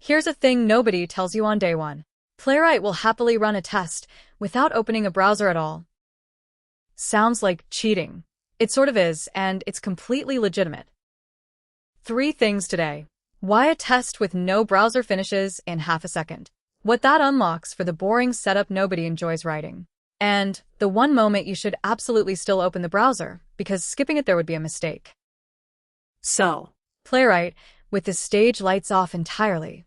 Here's a thing nobody tells you on day one. Playwright will happily run a test without opening a browser at all. Sounds like cheating. It sort of is, and it's completely legitimate. 3 things today. Why a test with no browser finishes in half a second. What that unlocks for the boring setup nobody enjoys writing. And the one moment you should absolutely still open the browser, because skipping it there would be a mistake. So, Playwright, with the stage lights off entirely.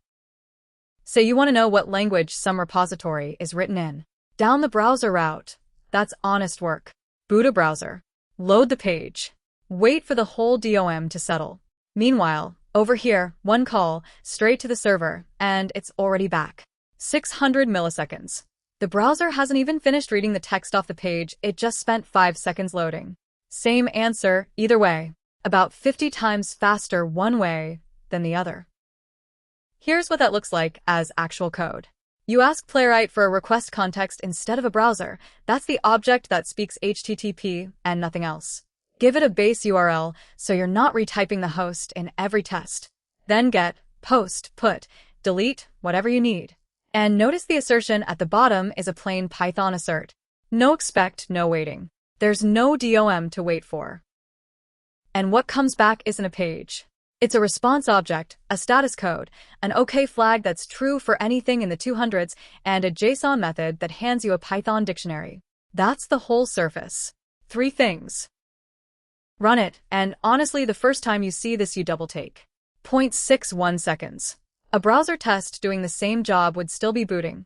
So you want to know what language some repository is written in. Down the browser route. That's honest work. Boot a browser. Load the page. Wait for the whole DOM to settle. Meanwhile, over here, one call, straight to the server, and it's already back. 600 milliseconds. The browser hasn't even finished reading the text off the page, it just spent 5 seconds loading. Same answer, either way. About 50 times faster one way than the other. Here's what that looks like as actual code. You ask Playwright for a request context instead of a browser. That's the object that speaks HTTP and nothing else. Give it a base URL so you're not retyping the host in every test. Then get, post, put, delete, whatever you need. And notice the assertion at the bottom is a plain Python assert. No expect, no waiting. There's no DOM to wait for. And what comes back isn't a page. It's a response object, a status code, an OK flag that's true for anything in the 200s, and a JSON method that hands you a Python dictionary. That's the whole surface. 3 things. Run it, and honestly the first time you see this you double take. 0.61 seconds. A browser test doing the same job would still be booting.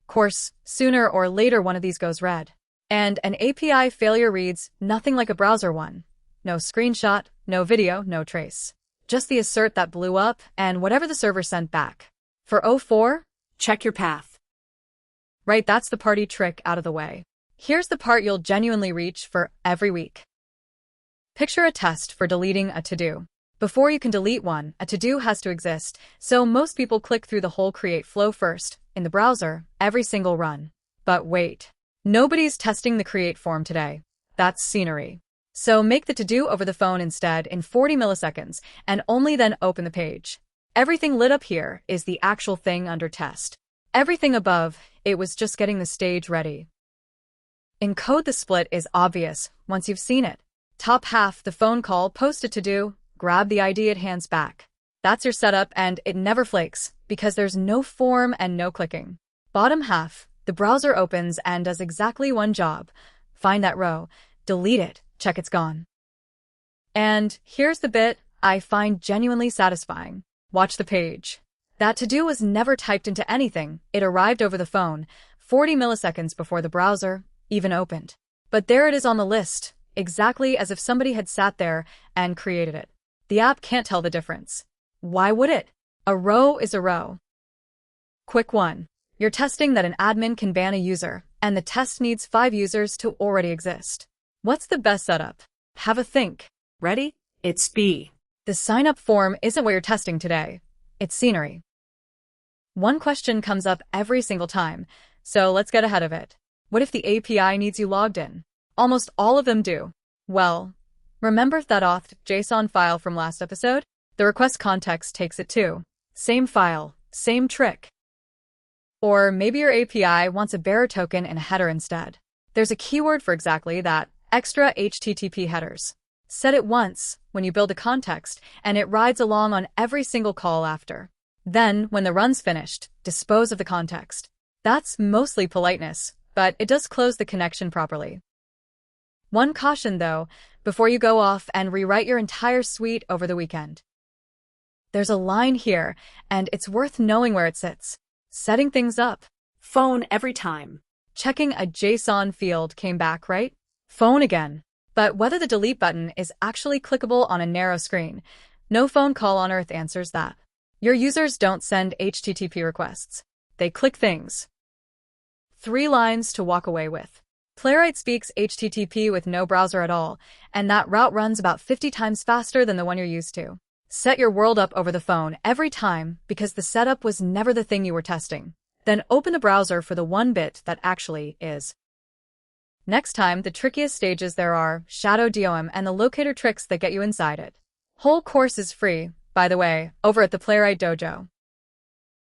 Course, sooner or later one of these goes red. And an API failure reads nothing like a browser one. No screenshot, no video, no trace. Just the assert that blew up and whatever the server sent back. For 04, check your path. Right, that's the party trick out of the way. Here's the part you'll genuinely reach for every week. Picture a test for deleting a to-do. Before you can delete one, a to-do has to exist, so most people click through the whole create flow first, in the browser, every single run. But wait. Nobody's testing the create form today. That's scenery. So make the to-do over the phone instead in 40 milliseconds, and only then open the page. Everything lit up here is the actual thing under test. Everything above, it was just getting the stage ready. In code the split is obvious once you've seen it. Top half, the phone call, post a to-do, grab the ID it hands back. That's your setup and it never flakes, because there's no form and no clicking. Bottom half, the browser opens and does exactly one job. Find that row, delete it, check it's gone. And here's the bit I find genuinely satisfying. Watch the page. That to-do was never typed into anything. It arrived over the phone, 40 milliseconds before the browser even opened. But there it is on the list, exactly as if somebody had sat there and created it. The app can't tell the difference. Why would it? A row is a row. Quick one. You're testing that an admin can ban a user, and the test needs 5 users to already exist. What's the best setup? Have a think. Ready? It's B. The sign-up form isn't what you're testing today. It's scenery. One question comes up every single time, so let's get ahead of it. What if the API needs you logged in? Almost all of them do. Well, remember that auth JSON file from last episode? The request context takes it too. Same file, same trick. Or maybe your API wants a bearer token and a header instead. There's a keyword for exactly that. Extra HTTP headers. Set it once when you build a context, and it rides along on every single call after. Then, when the run's finished, dispose of the context. That's mostly politeness, but it does close the connection properly. One caution though, before you go off and rewrite your entire suite over the weekend. There's a line here, and it's worth knowing where it sits. Setting things up. Phone every time. Checking a JSON field came back, right? Phone again. But whether the delete button is actually clickable on a narrow screen, no phone call on earth answers that. Your users don't send HTTP requests. They click things. 3 lines to walk away with. Playwright speaks HTTP with no browser at all, and that route runs about 50 times faster than the one you're used to. Set your world up over the phone every time because the setup was never the thing you were testing. Then open the browser for the one bit that actually is. Next time, the trickiest stages there are shadow DOM and the locator tricks that get you inside it. Whole course is free, by the way, over at the Playwright Dojo.